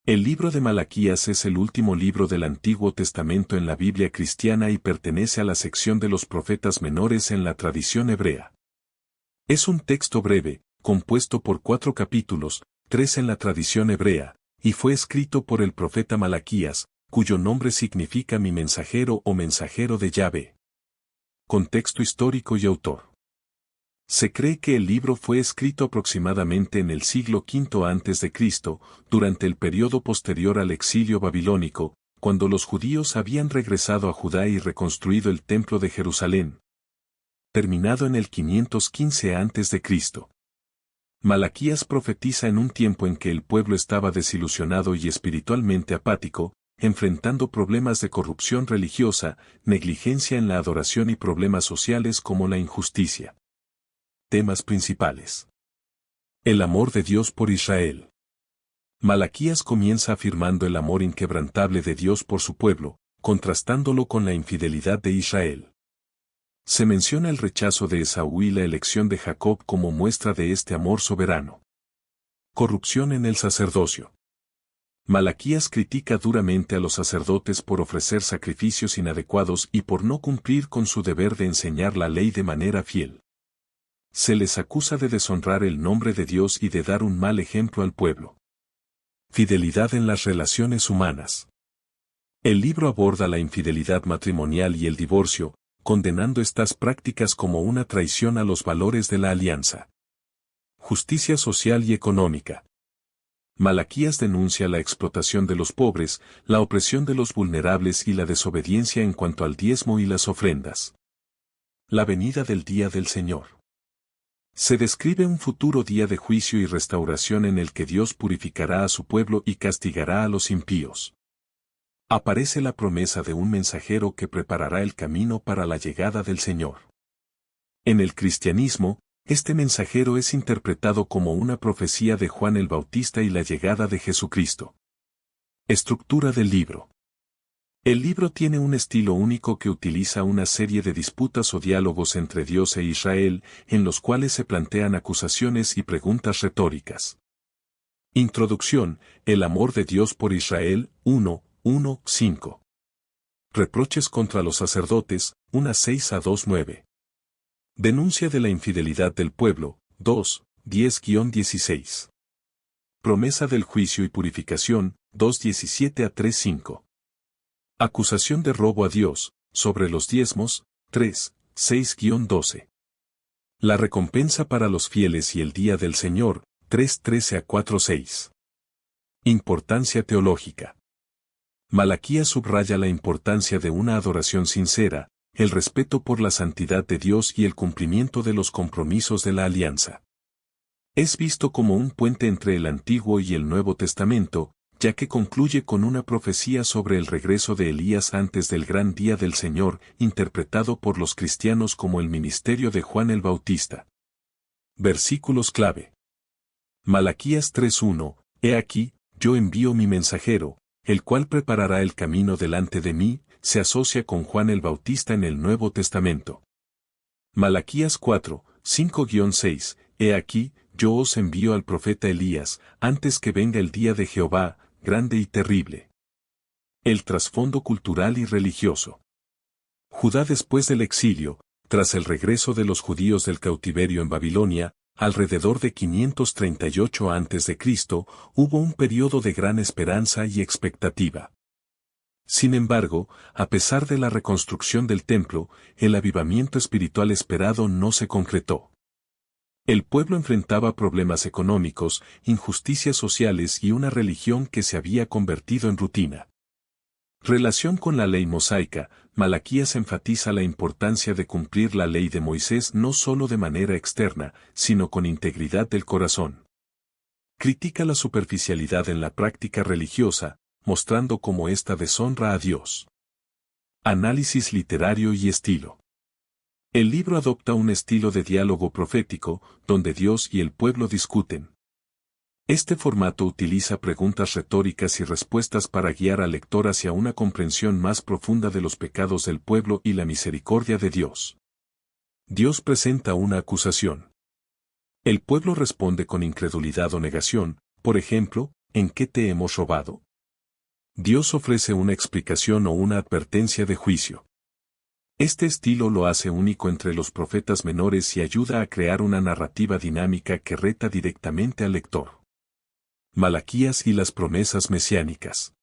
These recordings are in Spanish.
El libro de Malaquías es el último libro del Antiguo Testamento en la Biblia cristiana y pertenece a la sección de los profetas menores en la tradición hebrea. Es un texto breve, compuesto por 4 capítulos, 3 en la tradición hebrea, y fue escrito por el profeta Malaquías, cuyo nombre significa mi mensajero o mensajero de Yahvé. Contexto histórico y autor. Se cree que el libro fue escrito aproximadamente en el siglo V a.C., durante el periodo posterior al exilio babilónico, cuando los judíos habían regresado a Judá y reconstruido el templo de Jerusalén. Terminado en el 515 a.C. Malaquías profetiza en un tiempo en que el pueblo estaba desilusionado y espiritualmente apático, enfrentando problemas de corrupción religiosa, negligencia en la adoración y problemas sociales como la injusticia. Temas principales. El amor de Dios por Israel. Malaquías comienza afirmando el amor inquebrantable de Dios por su pueblo, contrastándolo con la infidelidad de Israel. Se menciona el rechazo de Esaú y la elección de Jacob como muestra de este amor soberano. Corrupción en el sacerdocio. Malaquías critica duramente a los sacerdotes por ofrecer sacrificios inadecuados y por no cumplir con su deber de enseñar la ley de manera fiel. Se les acusa de deshonrar el nombre de Dios y de dar un mal ejemplo al pueblo. Fidelidad en las relaciones humanas. El libro aborda la infidelidad matrimonial y el divorcio, condenando estas prácticas como una traición a los valores de la alianza. Justicia social y económica. Malaquías denuncia la explotación de los pobres, la opresión de los vulnerables y la desobediencia en cuanto al diezmo y las ofrendas. La venida del día del Señor. Se describe un futuro día de juicio y restauración en el que Dios purificará a su pueblo y castigará a los impíos. Aparece la promesa de un mensajero que preparará el camino para la llegada del Señor. En el cristianismo, este mensajero es interpretado como una profecía de Juan el Bautista y la llegada de Jesucristo. Estructura del libro. El libro tiene un estilo único que utiliza una serie de disputas o diálogos entre Dios e Israel, en los cuales se plantean acusaciones y preguntas retóricas. Introducción, el amor de Dios por Israel, 1:1-5. Reproches contra los sacerdotes, 1:6-2:9. Denuncia de la infidelidad del pueblo, 2:10-16. Promesa del juicio y purificación, 2:17-3:5. Acusación de robo a Dios, sobre los diezmos, 3:6-12. La recompensa para los fieles y el día del Señor, 3:13-4:6. Importancia teológica. Malaquías subraya la importancia de una adoración sincera, el respeto por la santidad de Dios y el cumplimiento de los compromisos de la alianza. Es visto como un puente entre el Antiguo y el Nuevo Testamento, ya que concluye con una profecía sobre el regreso de Elías antes del gran día del Señor, interpretado por los cristianos como el ministerio de Juan el Bautista. Versículos clave. Malaquías 3:1, He aquí, yo envío mi mensajero, el cual preparará el camino delante de mí, se asocia con Juan el Bautista en el Nuevo Testamento. Malaquías 4:5-6, He aquí, yo os envío al profeta Elías, antes que venga el día de Jehová, grande y terrible. El trasfondo cultural y religioso. Judá después del exilio, tras el regreso de los judíos del cautiverio en Babilonia, alrededor de 538 a.C., hubo un periodo de gran esperanza y expectativa. Sin embargo, a pesar de la reconstrucción del templo, el avivamiento espiritual esperado no se concretó. El pueblo enfrentaba problemas económicos, injusticias sociales y una religión que se había convertido en rutina. Relación con la ley mosaica, Malaquías enfatiza la importancia de cumplir la ley de Moisés no solo de manera externa, sino con integridad del corazón. Critica la superficialidad en la práctica religiosa, mostrando cómo ésta deshonra a Dios. Análisis literario y estilo. El libro adopta un estilo de diálogo profético, donde Dios y el pueblo discuten. Este formato utiliza preguntas retóricas y respuestas para guiar al lector hacia una comprensión más profunda de los pecados del pueblo y la misericordia de Dios. Dios presenta una acusación. El pueblo responde con incredulidad o negación, por ejemplo, ¿en qué te hemos robado? Dios ofrece una explicación o una advertencia de juicio. Este estilo lo hace único entre los profetas menores y ayuda a crear una narrativa dinámica que reta directamente al lector. Malaquías y las promesas mesiánicas.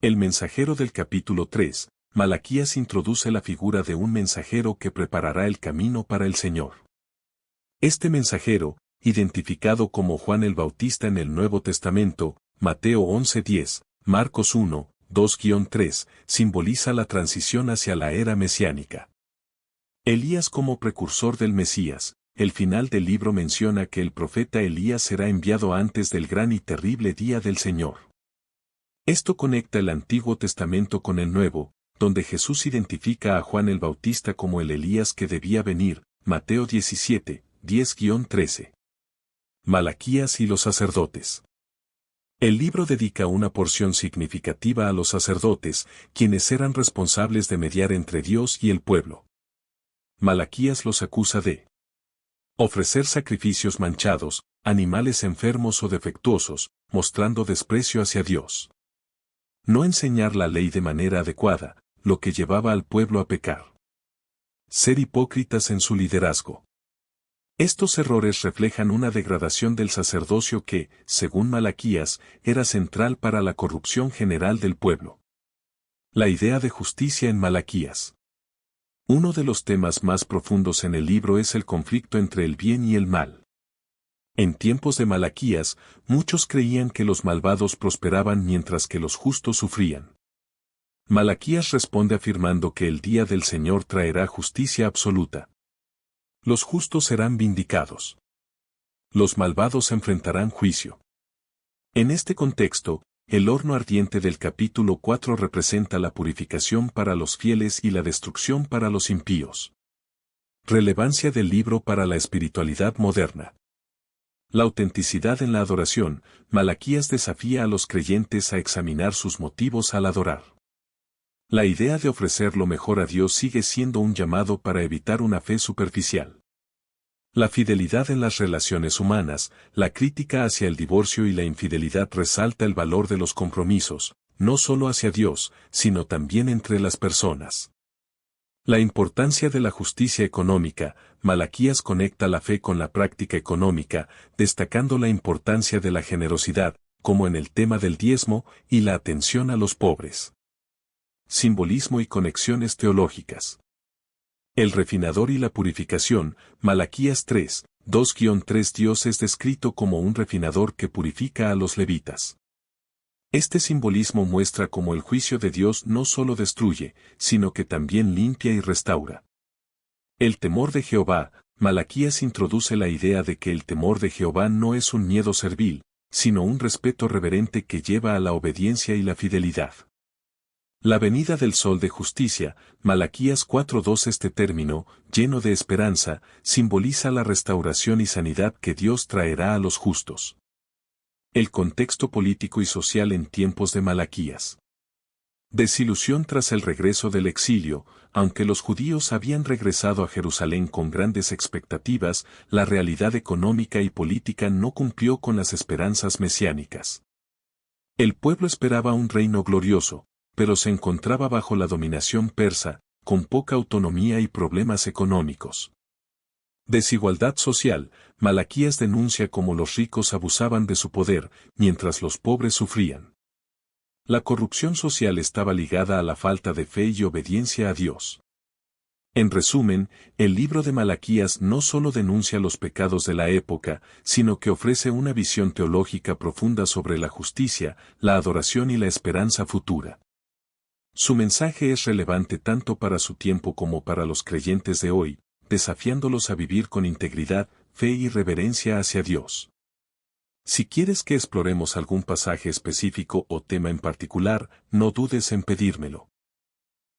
El mensajero del capítulo 3, Malaquías introduce la figura de un mensajero que preparará el camino para el Señor. Este mensajero, identificado como Juan el Bautista en el Nuevo Testamento, Mateo 11:10, Marcos 1, 2-3, simboliza la transición hacia la era mesiánica. Elías como precursor del Mesías. El final del libro menciona que el profeta Elías será enviado antes del gran y terrible día del Señor. Esto conecta el Antiguo Testamento con el Nuevo, donde Jesús identifica a Juan el Bautista como el Elías que debía venir, Mateo 17, 10-13. Malaquías y los sacerdotes. El libro dedica una porción significativa a los sacerdotes, quienes eran responsables de mediar entre Dios y el pueblo. Malaquías los acusa de ofrecer sacrificios manchados, animales enfermos o defectuosos, mostrando desprecio hacia Dios. No enseñar la ley de manera adecuada, lo que llevaba al pueblo a pecar. Ser hipócritas en su liderazgo. Estos errores reflejan una degradación del sacerdocio que, según Malaquías, era central para la corrupción general del pueblo. La idea de justicia en Malaquías. Uno de los temas más profundos en el libro es el conflicto entre el bien y el mal. En tiempos de Malaquías, muchos creían que los malvados prosperaban mientras que los justos sufrían. Malaquías responde afirmando que el día del Señor traerá justicia absoluta. Los justos serán vindicados. Los malvados enfrentarán juicio. En este contexto, el horno ardiente del capítulo 4 representa la purificación para los fieles y la destrucción para los impíos. Relevancia del libro para la espiritualidad moderna. La autenticidad en la adoración. Malaquías desafía a los creyentes a examinar sus motivos al adorar. La idea de ofrecer lo mejor a Dios sigue siendo un llamado para evitar una fe superficial. La fidelidad en las relaciones humanas. La crítica hacia el divorcio y la infidelidad resalta el valor de los compromisos, no solo hacia Dios, sino también entre las personas. La importancia de la justicia económica. Malaquías conecta la fe con la práctica económica, destacando la importancia de la generosidad, como en el tema del diezmo, y la atención a los pobres. Simbolismo y conexiones teológicas. El refinador y la purificación. Malaquías 3, 2-3. Dios es descrito como un refinador que purifica a los levitas. Este simbolismo muestra cómo el juicio de Dios no solo destruye, sino que también limpia y restaura. El temor de Jehová. Malaquías introduce la idea de que el temor de Jehová no es un miedo servil, sino un respeto reverente que lleva a la obediencia y la fidelidad. La venida del sol de justicia. Malaquías 4:2. Este término, lleno de esperanza, simboliza la restauración y sanidad que Dios traerá a los justos. El contexto político y social en tiempos de Malaquías. Desilusión tras el regreso del exilio. Aunque los judíos habían regresado a Jerusalén con grandes expectativas, la realidad económica y política no cumplió con las esperanzas mesiánicas. El pueblo esperaba un reino glorioso, pero se encontraba bajo la dominación persa, con poca autonomía y problemas económicos. Desigualdad social. Malaquías denuncia cómo los ricos abusaban de su poder, mientras los pobres sufrían. La corrupción social estaba ligada a la falta de fe y obediencia a Dios. En resumen, el libro de Malaquías no solo denuncia los pecados de la época, sino que ofrece una visión teológica profunda sobre la justicia, la adoración y la esperanza futura. Su mensaje es relevante tanto para su tiempo como para los creyentes de hoy, desafiándolos a vivir con integridad, fe y reverencia hacia Dios. Si quieres que exploremos algún pasaje específico o tema en particular, no dudes en pedírmelo.